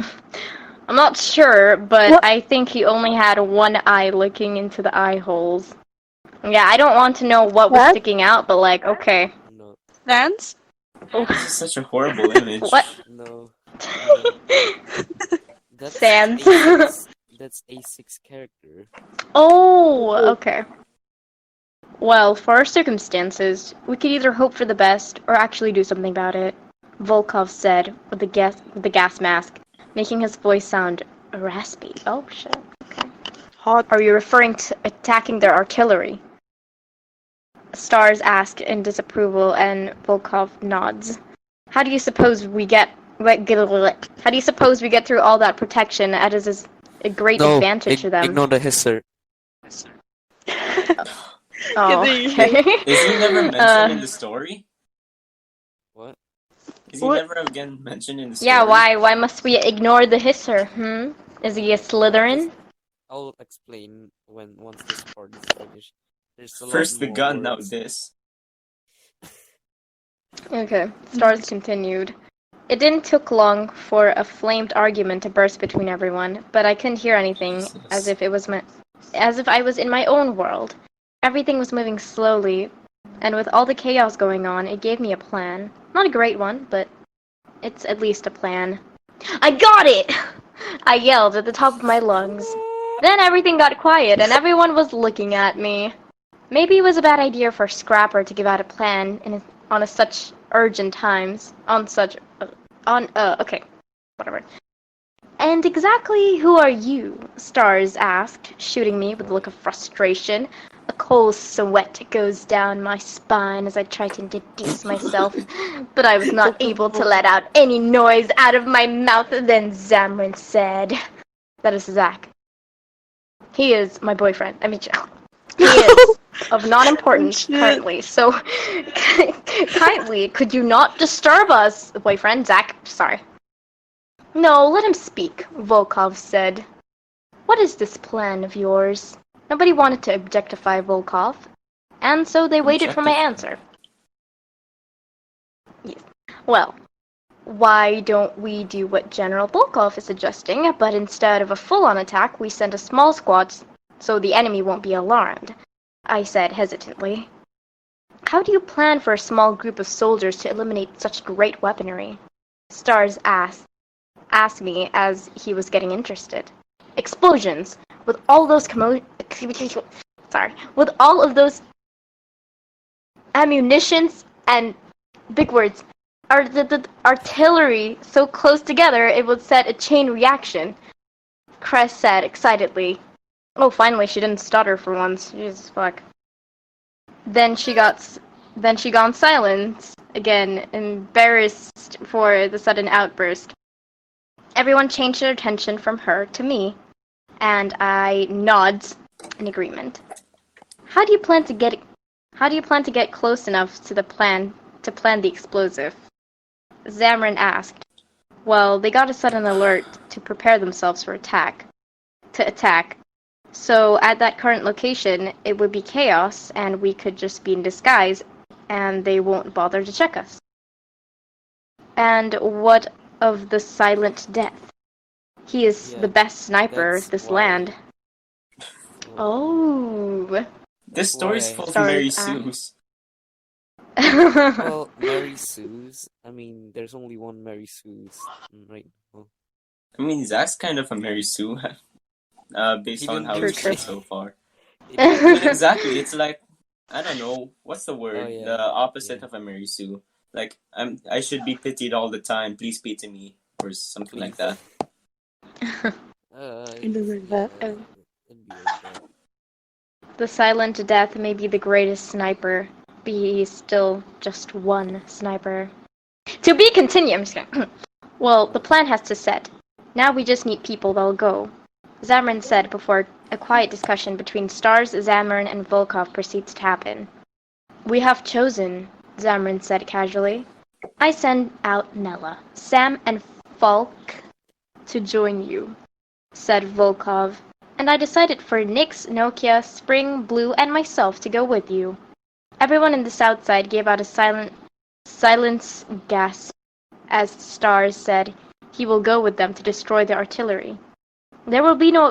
[SPEAKER 4] I'm not sure, but what? I think he only had one eye looking into the eye holes. Yeah, I don't want to know what was sticking out, but like, okay.
[SPEAKER 1] No.
[SPEAKER 2] Dance?
[SPEAKER 3] This is such a horrible image.
[SPEAKER 4] What?
[SPEAKER 1] No. That's
[SPEAKER 4] Sans.
[SPEAKER 1] That's A6 character.
[SPEAKER 4] Oh, okay. Well, for our circumstances, we could either hope for the best or actually do something about it, Volkov said with the gas mask, making his voice sound raspy. Oh shit. Okay.
[SPEAKER 2] Hot.
[SPEAKER 4] Are you referring to attacking their artillery? Stars asked in disapproval, and Volkov nods. How do you suppose we get through all that protection? That is a great advantage to them.
[SPEAKER 1] Ignore the hisser.
[SPEAKER 4] Oh, okay.
[SPEAKER 3] Is he never mentioned in the story?
[SPEAKER 1] What?
[SPEAKER 3] Is he never again mentioned in the story?
[SPEAKER 4] Yeah, why must we ignore the hisser? Is he a Slytherin?
[SPEAKER 1] I'll explain once this part is finished. There's a
[SPEAKER 3] First
[SPEAKER 1] lot
[SPEAKER 3] the
[SPEAKER 1] more
[SPEAKER 3] gun,
[SPEAKER 1] words.
[SPEAKER 3] now this.
[SPEAKER 4] Okay, Stars continued. It didn't took long for a flamed argument to burst between everyone, but I couldn't hear anything, as if I was in my own world. Everything was moving slowly, and with all the chaos going on, it gave me a plan. Not a great one, but it's at least a plan. I got it! I yelled at the top of my lungs. Then everything got quiet, and everyone was looking at me. Maybe it was a bad idea for Scrapper to give out a plan on such urgent times okay, whatever. And exactly who are you? Stars asked, shooting me with a look of frustration. A cold sweat goes down my spine as I try to introduce myself, but I was not able to let out any noise out of my mouth. Then Zamrin said, that is Zacc. He is my boyfriend. He is of non-importance currently, so kindly, could you not disturb us, boyfriend? Zacc, sorry. No, let him speak, Volkov said. What is this plan of yours? Nobody wanted to objectify Volkov, and so they waited for my answer. Yes. Well, why don't we do what General Volkov is suggesting, but instead of a full-on attack, we send a small squad so the enemy won't be alarmed? I said hesitantly. How do you plan for a small group of soldiers to eliminate such great weaponry? Stars asked me as he was getting interested. Explosions! With all those with all of those ammunitions and big words, the artillery so close together it would set a chain reaction. Cress said excitedly. Oh, finally she didn't stutter for once. Jesus fuck. Then she got silent again, embarrassed for the sudden outburst. Everyone changed their attention from her to me, and I nods in agreement. How do you plan to get close enough to plan the explosive? Zamrin asked. Well, they got a sudden alert to prepare themselves to attack. So at that current location, it would be chaos, and we could just be in disguise, and they won't bother to check us. And what of the Silent Death? He is the best sniper of this land. Oh.
[SPEAKER 3] This story's full of Mary Sue's.
[SPEAKER 1] Well, Mary Sue's. I mean, there's only one Mary Sue's right now.
[SPEAKER 3] I mean, Zacc's kind of a Mary Sue, based on how it's been so far. I mean, exactly. It's like, I don't know, what's the word? The opposite of a Mary Sue. Like, I should be pitied all the time. Please pity me, or something like that.
[SPEAKER 4] The Silent Death may be the greatest sniper, but he is still just one sniper. To be continued. I'm just kidding. Well, the plan has to set. Now we just need people that'll go. Zamrin said before a quiet discussion between Stars, Zamrin, and Volkov proceeds to happen. We have chosen, Zamrin said casually. I send out Nella, Sam, and Falk to join you, said Volkov. And I decided for Nix, Nokia, Spring, Blue, and myself to go with you. Everyone in the south side gave out a silence gasp as Stars said he will go with them to destroy the artillery. There will be no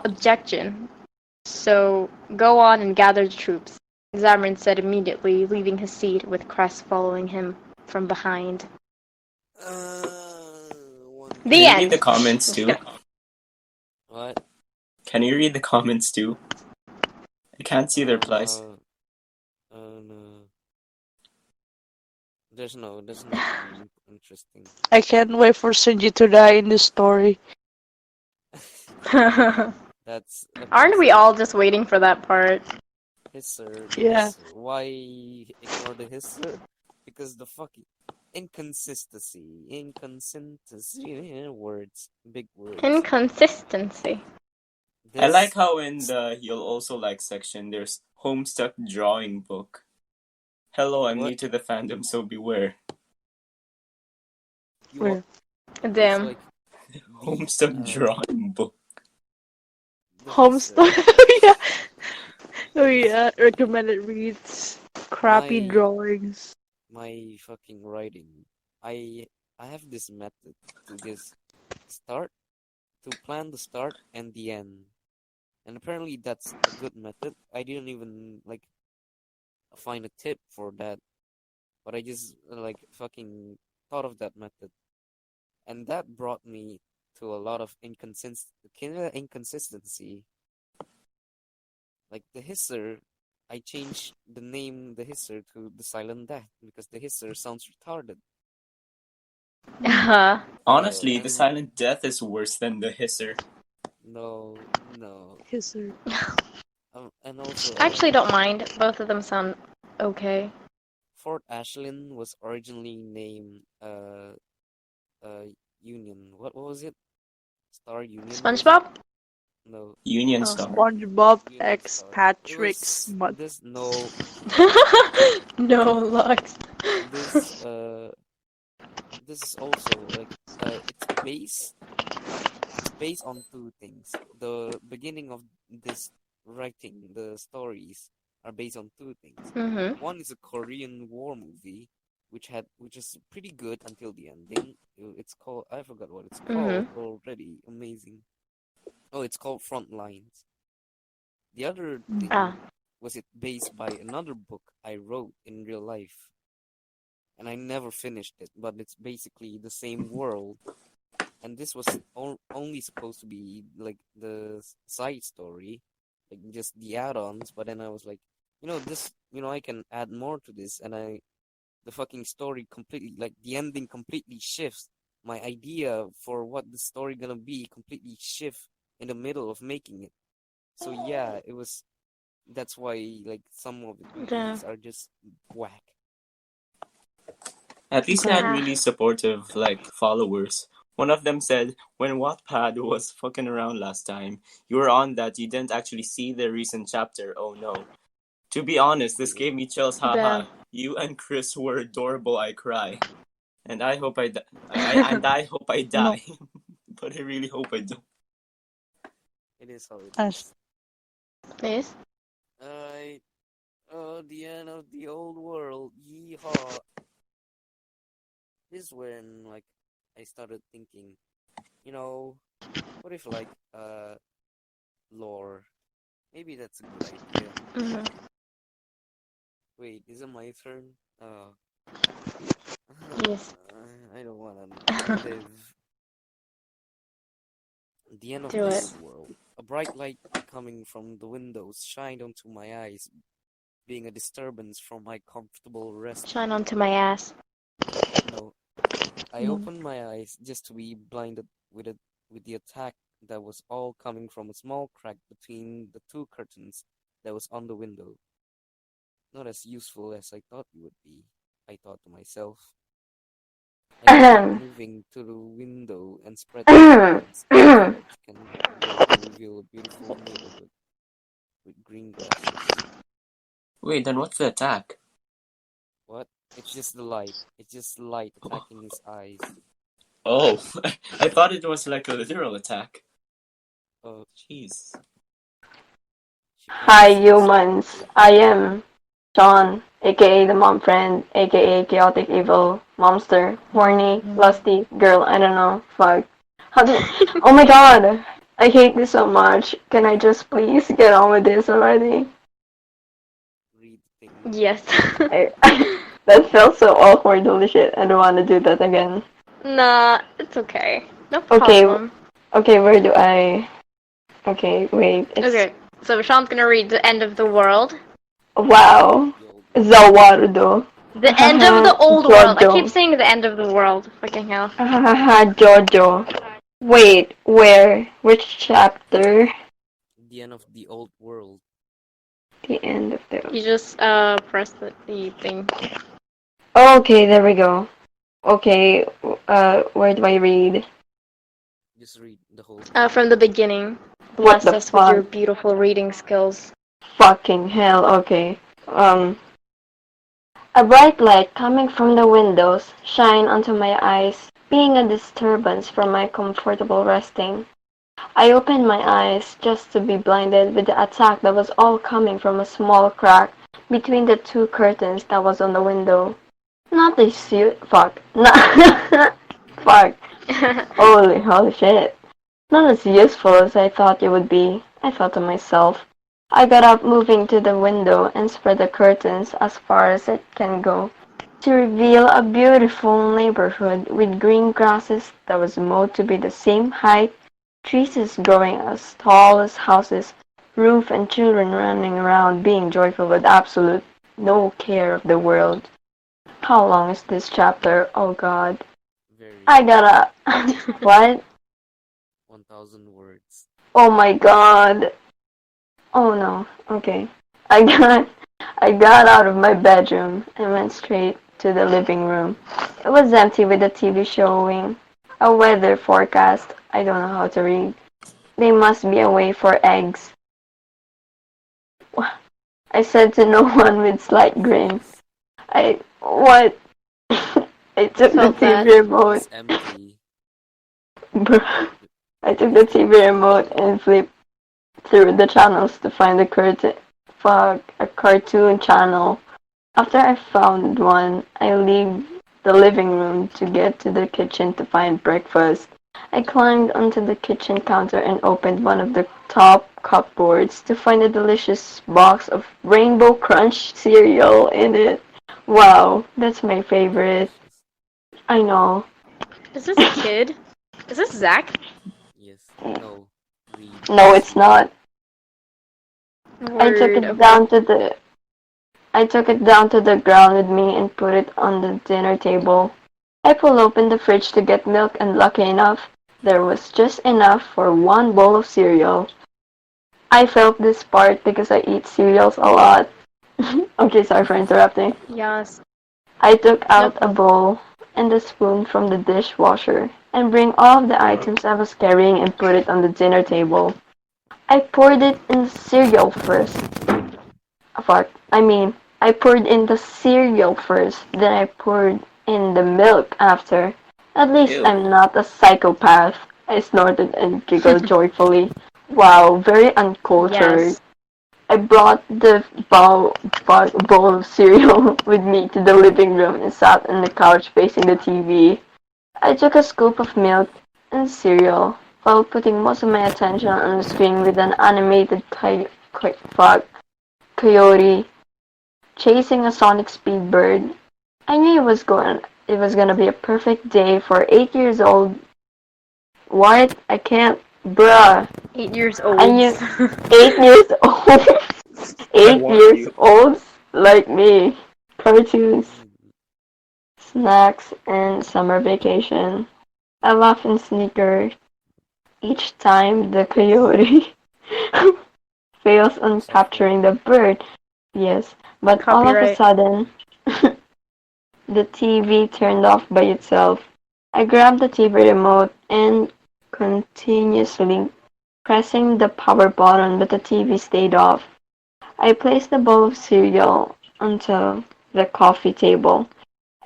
[SPEAKER 4] objection, so go on and gather the troops, Zamrin said immediately, leaving his seat with Cress following him from behind.
[SPEAKER 3] Can you read the comments too?
[SPEAKER 1] What?
[SPEAKER 3] Can you read the comments too? I can't see the replies.
[SPEAKER 1] No. There's nothing interesting.
[SPEAKER 2] I can't wait for Shinji to die in this story.
[SPEAKER 4] Aren't we all just waiting for that part?
[SPEAKER 1] Hisser.
[SPEAKER 2] Yeah.
[SPEAKER 1] Hisser. Why ignore the hisser? Because the fucking inconsistency, words, big words.
[SPEAKER 4] Inconsistency.
[SPEAKER 3] I like how in the You'll Also Like section there's Homestuck Drawing Book. Hello, I'm new to the fandom, so beware.
[SPEAKER 4] Damn.
[SPEAKER 1] Like
[SPEAKER 3] Homestuck Drawing Book.
[SPEAKER 2] Homestuck. Yeah. Oh yeah, recommended reads. Crappy drawings.
[SPEAKER 1] My fucking writing. I have this method to just plan the start and the end. And apparently that's a good method. I didn't even find a tip for that. But I just fucking thought of that method. And that brought me to a lot of inconsistency. Like the hisser, I changed the name the hisser to the silent death because the hisser sounds retarded.
[SPEAKER 3] Honestly, the
[SPEAKER 1] And
[SPEAKER 3] silent death is worse than the hisser.
[SPEAKER 1] no.
[SPEAKER 2] Hisser.
[SPEAKER 1] And also,
[SPEAKER 4] I actually don't mind. Both of them sound okay.
[SPEAKER 1] Fort Ashland was originally named Union. What was it? Star Union, was it?
[SPEAKER 4] SpongeBob?
[SPEAKER 1] No,
[SPEAKER 3] Union
[SPEAKER 4] Oh.
[SPEAKER 3] Star.
[SPEAKER 2] SpongeBob
[SPEAKER 1] Union
[SPEAKER 2] X
[SPEAKER 1] Star. It
[SPEAKER 2] Patrick's
[SPEAKER 1] was
[SPEAKER 2] mud.
[SPEAKER 1] this no
[SPEAKER 4] No, Lux.
[SPEAKER 1] this this is also like it's based on two things. The beginning of this writing, the stories are based on two things.
[SPEAKER 4] Mm-hmm.
[SPEAKER 1] One is a Korean war movie, which is pretty good until the ending. It's called, I forgot what it's called already. Amazing. Oh, it's called Frontlines. The other thing
[SPEAKER 4] Ah.
[SPEAKER 1] was it based by another book I wrote in real life, and I never finished it. But it's basically the same world, and this was only supposed to be like the side story, like just the add-ons. But then I was like, I can add more to this, and the fucking story completely, like the ending completely shifts. My idea for what the story gonna be completely shift in the middle of making it. So yeah, that's why like some of these are just whack.
[SPEAKER 3] At least I had really supportive followers. One of them said, when Wattpad was fucking around last time, you were on that, you didn't actually see the recent chapter, oh no. To be honest, this gave me chills, haha. You and Chris were adorable, I cry. And I hope I hope I die. But I really hope I don't.
[SPEAKER 1] It is how it
[SPEAKER 2] Yes.
[SPEAKER 1] is.
[SPEAKER 4] Yes?
[SPEAKER 1] The end of the old world, yeehaw. This is when like I started thinking, what if like lore? Maybe that's a good idea.
[SPEAKER 4] Mm-hmm.
[SPEAKER 1] Wait, is it my turn?
[SPEAKER 4] Yes.
[SPEAKER 1] I don't wanna live. The end of
[SPEAKER 4] Do
[SPEAKER 1] the
[SPEAKER 4] it.
[SPEAKER 1] old world. A bright light coming from the windows shined onto my eyes, being a disturbance from my comfortable rest.
[SPEAKER 4] Shine onto my ass.
[SPEAKER 1] No, I opened my eyes just to be blinded with the attack that was all coming from a small crack between the two curtains that was on the window. Not as useful as I thought it would be, I thought to myself. I kept moving to the window and spread my hands. Courage can grow to reveal a beautiful neighborhood with green grasses.
[SPEAKER 3] Wait, then what's the attack?
[SPEAKER 1] What? It's just the light. It's just the light attacking his eyes.
[SPEAKER 3] Oh, I thought it was like a literal attack.
[SPEAKER 1] Oh,
[SPEAKER 3] jeez.
[SPEAKER 5] Hi humans, I am Sean, aka the mom friend, aka chaotic evil, monster, horny, lusty, girl, I don't know, fuck. Oh my god, I hate this so much. Can I just please get on with this already?
[SPEAKER 1] Read things.
[SPEAKER 4] Yes.
[SPEAKER 5] That felt so awkward, holy shit, I don't want to do that again.
[SPEAKER 4] Nah, it's okay. No problem.
[SPEAKER 5] Okay, where do I... Okay, wait.
[SPEAKER 4] Okay, so Sean's gonna read The End of the World.
[SPEAKER 5] Wow. Zawardo.
[SPEAKER 4] The end of the old world. I keep saying the end of the world. Fucking hell.
[SPEAKER 5] Jojo. Wait, where? Which chapter?
[SPEAKER 1] The end of the old world.
[SPEAKER 5] The end of the...
[SPEAKER 4] You just press the thing.
[SPEAKER 5] Okay, there we go. Okay, where do I read?
[SPEAKER 1] Just read the whole thing.
[SPEAKER 4] From the beginning. Bless us with your beautiful reading skills.
[SPEAKER 5] Fucking hell, okay. A bright light coming from the windows shine onto my eyes, being a disturbance from my comfortable resting. I opened my eyes just to be blinded with the attack that was all coming from a small crack between the two curtains that was on the window. Not the suit. Fuck. Fuck. Holy shit. Not as useful as I thought it would be, I thought to myself. I got up, moving to the window, and spread the curtains as far as it can go, to reveal a beautiful neighborhood with green grasses that was mowed to be the same height, trees growing as tall as houses, roof and children running around being joyful with absolute no care of the world. How long is this chapter? Oh god.
[SPEAKER 1] Very
[SPEAKER 5] I
[SPEAKER 1] long.
[SPEAKER 5] gotta... What?
[SPEAKER 1] 1,000 words.
[SPEAKER 5] Oh my god. Oh no. Okay. I got I got out of my bedroom and went straight to the living room. It was empty with the TV showing a weather forecast. I don't know how to read. They must be away for eggs. I said to no one with slight grin. What? I took the
[SPEAKER 4] Felt that.
[SPEAKER 5] TV remote.
[SPEAKER 1] It's empty.
[SPEAKER 5] I took the TV remote and flipped through the channels to find a cartoon channel. After I found one, I leave the living room to get to the kitchen to find breakfast. I climbed onto the kitchen counter and opened one of the top cupboards to find a delicious box of Rainbow Crunch cereal in it. Wow, that's my favorite.
[SPEAKER 1] Delicious.
[SPEAKER 5] I know.
[SPEAKER 4] Is this a kid? Is this Zacc?
[SPEAKER 1] Yes. No. Read.
[SPEAKER 5] No, it's
[SPEAKER 1] See.
[SPEAKER 5] not. I took
[SPEAKER 4] Word.
[SPEAKER 5] it
[SPEAKER 4] Okay.
[SPEAKER 5] down to the I took it down to the ground with me and put it on the dinner table. I pulled open the fridge to get milk and lucky enough, there was just enough for one bowl of cereal. I felt this part because I eat cereals a lot. Okay, sorry for interrupting.
[SPEAKER 4] Yes.
[SPEAKER 5] I took out
[SPEAKER 4] Nope.
[SPEAKER 5] a bowl and a spoon from the dishwasher and bring all of the items I was carrying and put it on the dinner table. I poured it in the cereal first. I poured in the cereal first, then I poured in the milk after. At least
[SPEAKER 3] Ew.
[SPEAKER 5] I'm not a psychopath. I snorted and giggled joyfully. Wow, very uncultured.
[SPEAKER 4] Yes.
[SPEAKER 5] I brought the bowl of cereal with me to the living room and sat on the couch facing the TV. I took a scoop of milk and cereal while putting most of my attention on the screen with an animated coyote chasing a sonic speed bird. I knew it was gonna be a perfect day for 8 years old. What? I can't, bruh.
[SPEAKER 4] 8 years old.
[SPEAKER 5] I knew 8 years old.
[SPEAKER 3] I
[SPEAKER 5] 8
[SPEAKER 3] warned
[SPEAKER 5] years
[SPEAKER 3] you.
[SPEAKER 5] old like me. Cartoons, snacks, and summer vacation. I laugh and snicker each time the coyote fails on
[SPEAKER 1] So funny.
[SPEAKER 5] capturing the bird. Yes, but all of a
[SPEAKER 4] Copyright.
[SPEAKER 5] sudden, the TV turned off by itself. I grabbed the TV remote and continuously pressing the power button, but the TV stayed off. I placed the bowl of cereal onto the coffee table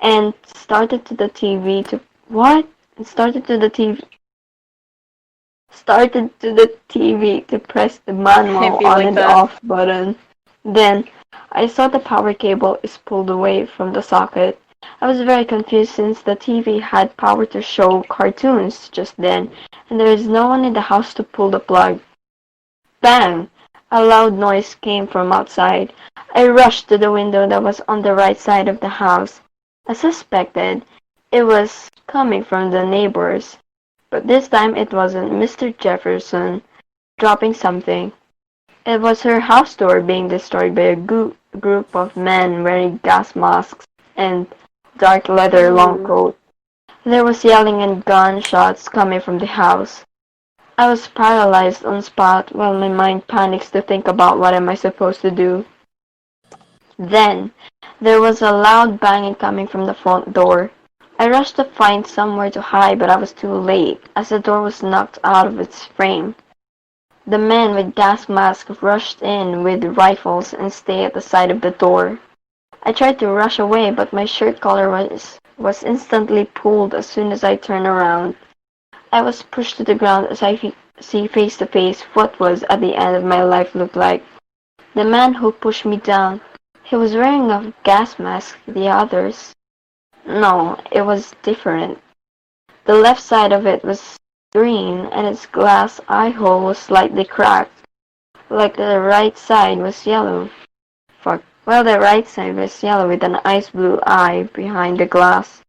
[SPEAKER 5] and started to the TV to what? And started to the TV to press the manual
[SPEAKER 4] If you
[SPEAKER 5] on
[SPEAKER 4] like
[SPEAKER 5] and
[SPEAKER 4] that.
[SPEAKER 5] off button. Then I saw the power cable is pulled away from the socket. I was very confused since the TV had power to show cartoons just then, and there is no one in the house to pull the plug. Bang! A loud noise came from outside. I rushed to the window that was on the right side of the house. I suspected it was coming from the neighbors, but this time it wasn't Mr. Jefferson dropping something. It was her house door being destroyed by a group of men wearing gas masks and dark leather long coats. There was yelling and gunshots coming from the house. I was paralyzed on spot while my mind panics to think about what am I supposed to do. Then, there was a loud banging coming from the front door. I rushed to find somewhere to hide, but I was too late, as the door was knocked out of its frame. The men with gas masks rushed in with rifles and stayed at the side of the door. I tried to rush away, but my shirt collar was instantly pulled as soon as I turned around. I was pushed to the ground as I see face to face what was at the end of my life looked like. The man who pushed me down, he was wearing a gas mask like the others. No, it was different. The left side of it was green and its glass eye hole was slightly cracked, like the right side was yellow. Fuck. Well, the right side was yellow with an ice blue eye behind the glass.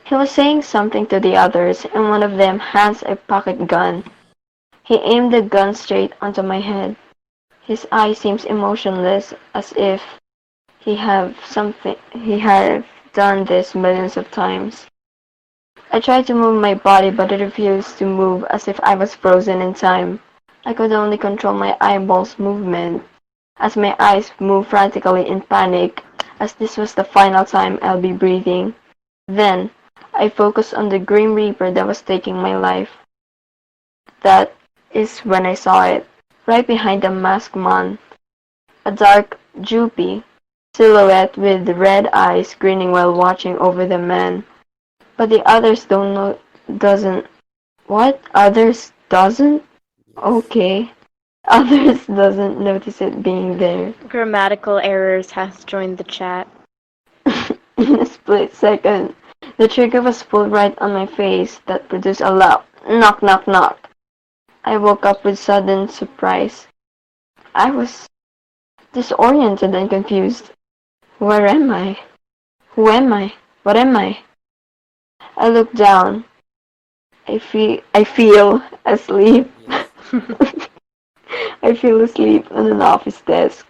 [SPEAKER 5] He was saying something to the others, and one of them hands a pocket gun. He aimed the gun straight onto my head. His eye seems emotionless, as if he have done this millions of times. I tried to move my body, but it refused to move, as if I was frozen in time. I could only control my eyeballs' movement, as my eyes moved frantically in panic, as this was the final time I'll be breathing. Then, I focused on the Grim Reaper that was taking my life. That is when I saw it, right behind the masked man, a dark, droopy silhouette with red eyes grinning while watching over the man. But the others don't know, doesn't, what? Others doesn't?
[SPEAKER 1] Yes.
[SPEAKER 5] Okay. Others doesn't notice it being there.
[SPEAKER 4] Grammatical errors has joined the chat.
[SPEAKER 5] In a split second, the trigger was pulled right on my face that produced a loud knock knock knock. I woke up with sudden surprise. I was disoriented and confused. Where am I? Who am I? What am I? I looked down. I feel asleep.
[SPEAKER 1] Yes.
[SPEAKER 5] I feel asleep on an office desk.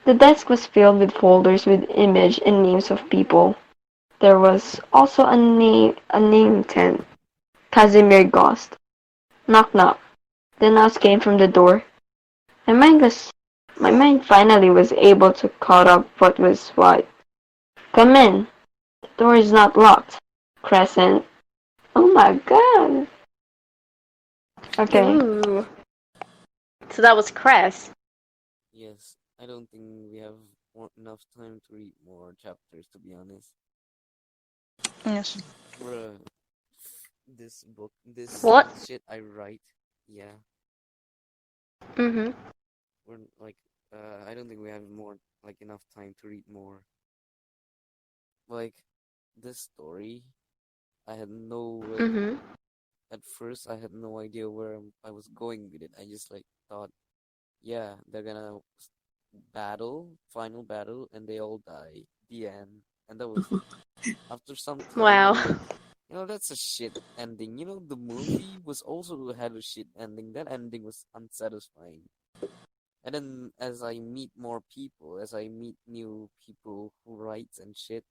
[SPEAKER 5] The desk was filled with folders with images and names of people. There was also a name tag. Casimir Ghost. Knock knock. The noise came from the door. My mind finally was able to caught up what was what. Come in. The door is not locked. Crescent. Oh my god. Okay.
[SPEAKER 4] Ooh. So that was Cress.
[SPEAKER 1] Yes. I don't think we have enough time to read more chapters, to be honest.
[SPEAKER 2] Yes.
[SPEAKER 1] Bruh. This book, this
[SPEAKER 4] What?
[SPEAKER 1] shit I write, yeah.
[SPEAKER 4] Mm-hmm.
[SPEAKER 1] We're like, I don't think we have enough time to read more. Like, this story, I had no,
[SPEAKER 4] Mm-hmm.
[SPEAKER 1] at first I had no idea where I was going with it. I just thought, yeah, they're gonna final battle, and they all die. The end. And that was it. After some time, I
[SPEAKER 4] Wow.
[SPEAKER 1] was like, that's a shit ending. The movie was also had a shit ending. That ending was unsatisfying. And then as I meet more people, as I meet new people who writes and shit,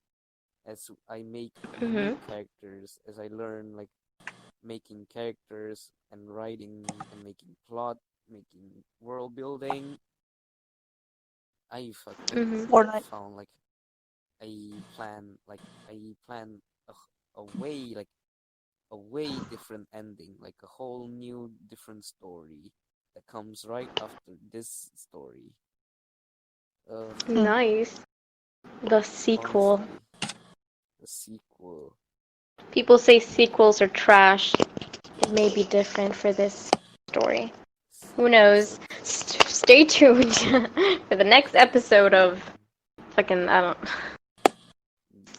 [SPEAKER 1] as I make new characters, as I learn making characters and writing and making plot, making world building, I fucking
[SPEAKER 2] Fortnite.
[SPEAKER 1] found I plan a way different ending, like a whole new different story that comes right after this story.
[SPEAKER 4] Nice. The sequel.
[SPEAKER 1] Honestly, the sequel.
[SPEAKER 4] People say sequels are trash. It may be different for this story. Who knows? Stay tuned for the next episode of fucking, I don't.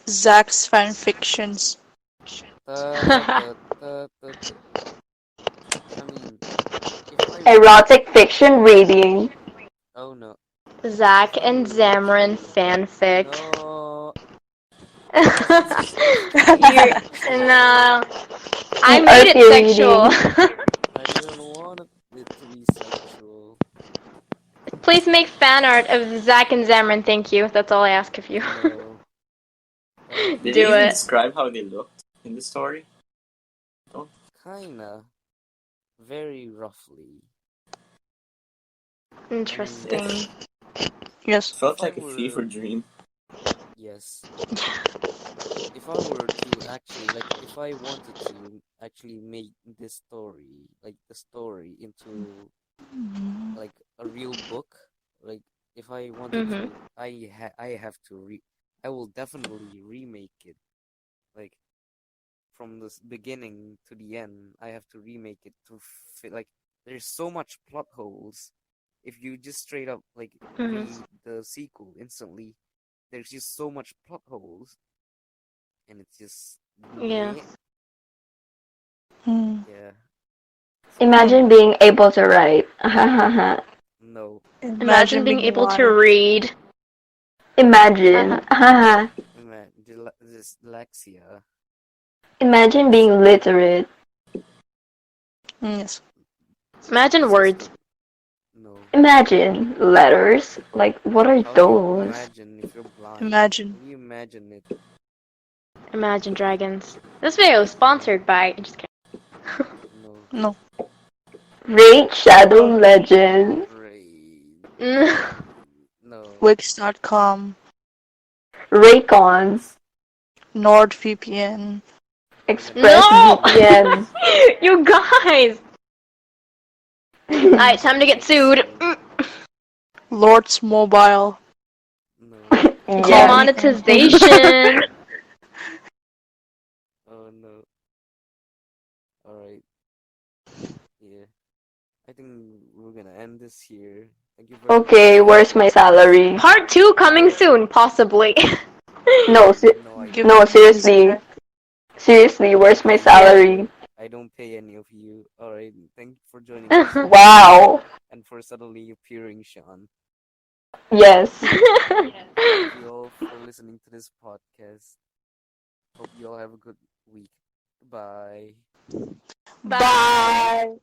[SPEAKER 2] Zacc's fanfictions.
[SPEAKER 1] I mean, if I
[SPEAKER 5] Erotic fiction reading.
[SPEAKER 1] oh no,
[SPEAKER 4] Zacc and Zamran fanfic.
[SPEAKER 1] no,
[SPEAKER 4] No. I
[SPEAKER 5] The
[SPEAKER 4] made it
[SPEAKER 5] RP
[SPEAKER 4] sexual.
[SPEAKER 1] I didn't want it to be sexual.
[SPEAKER 4] Please make fan art of Zacc and Zamran, thank you. That's all I ask of you.
[SPEAKER 1] No.
[SPEAKER 3] Did they
[SPEAKER 4] Do
[SPEAKER 3] even
[SPEAKER 4] it.
[SPEAKER 3] describe how they looked in the story?
[SPEAKER 1] Kinda. Very roughly.
[SPEAKER 4] Interesting.
[SPEAKER 2] Yes.
[SPEAKER 3] Felt
[SPEAKER 1] If I
[SPEAKER 3] like a
[SPEAKER 1] were,
[SPEAKER 3] fever dream.
[SPEAKER 1] yes. If I were to actually, if I wanted to actually make this story, the story into, a real book, if I wanted to, I have to I will definitely remake it, from the beginning to the end. I have to remake it to fit, there's so much plot holes. If you just straight up, read the sequel instantly, there's just so much plot holes. And it's just
[SPEAKER 4] Yeah.
[SPEAKER 1] yeah.
[SPEAKER 5] Imagine being able to write.
[SPEAKER 1] No.
[SPEAKER 4] Imagine being able to read.
[SPEAKER 5] Imagine.
[SPEAKER 1] Dyslexia.
[SPEAKER 5] Imagine being literate.
[SPEAKER 2] Yes.
[SPEAKER 4] Imagine words.
[SPEAKER 1] No.
[SPEAKER 5] Imagine letters. Like, what are
[SPEAKER 1] How do you
[SPEAKER 5] those?
[SPEAKER 1] imagine if you're blind?
[SPEAKER 2] Imagine.
[SPEAKER 1] How do you imagine it?
[SPEAKER 4] Imagine Dragons. This video is sponsored by. Just kidding.
[SPEAKER 1] No.
[SPEAKER 2] No.
[SPEAKER 5] Raid Shadow Legends.
[SPEAKER 1] Raid.
[SPEAKER 4] Mm.
[SPEAKER 1] No.
[SPEAKER 2] Wix.com.
[SPEAKER 5] Raycon.
[SPEAKER 2] NordVPN.
[SPEAKER 4] No!
[SPEAKER 5] ExpressVPN.
[SPEAKER 4] You guys! Alright, time to get sued.
[SPEAKER 2] Lord's Mobile.
[SPEAKER 1] No.
[SPEAKER 5] Yes.
[SPEAKER 4] Monetization.
[SPEAKER 1] Oh no. Alright. Yeah. I think we're gonna end this here. Thank you very
[SPEAKER 5] Okay,
[SPEAKER 1] much.
[SPEAKER 5] where's my salary?
[SPEAKER 4] Part 2 coming soon, possibly.
[SPEAKER 5] No,
[SPEAKER 1] No
[SPEAKER 2] Give
[SPEAKER 1] idea.
[SPEAKER 5] no,
[SPEAKER 2] them
[SPEAKER 5] seriously. Seriously, where's my salary?
[SPEAKER 1] I don't pay any of you. Alright, thank you for joining us.
[SPEAKER 5] Wow.
[SPEAKER 1] And for suddenly appearing, Sean.
[SPEAKER 5] Yes.
[SPEAKER 1] Thank you all for listening to this podcast. Hope you all have a good week. Bye.
[SPEAKER 2] Bye.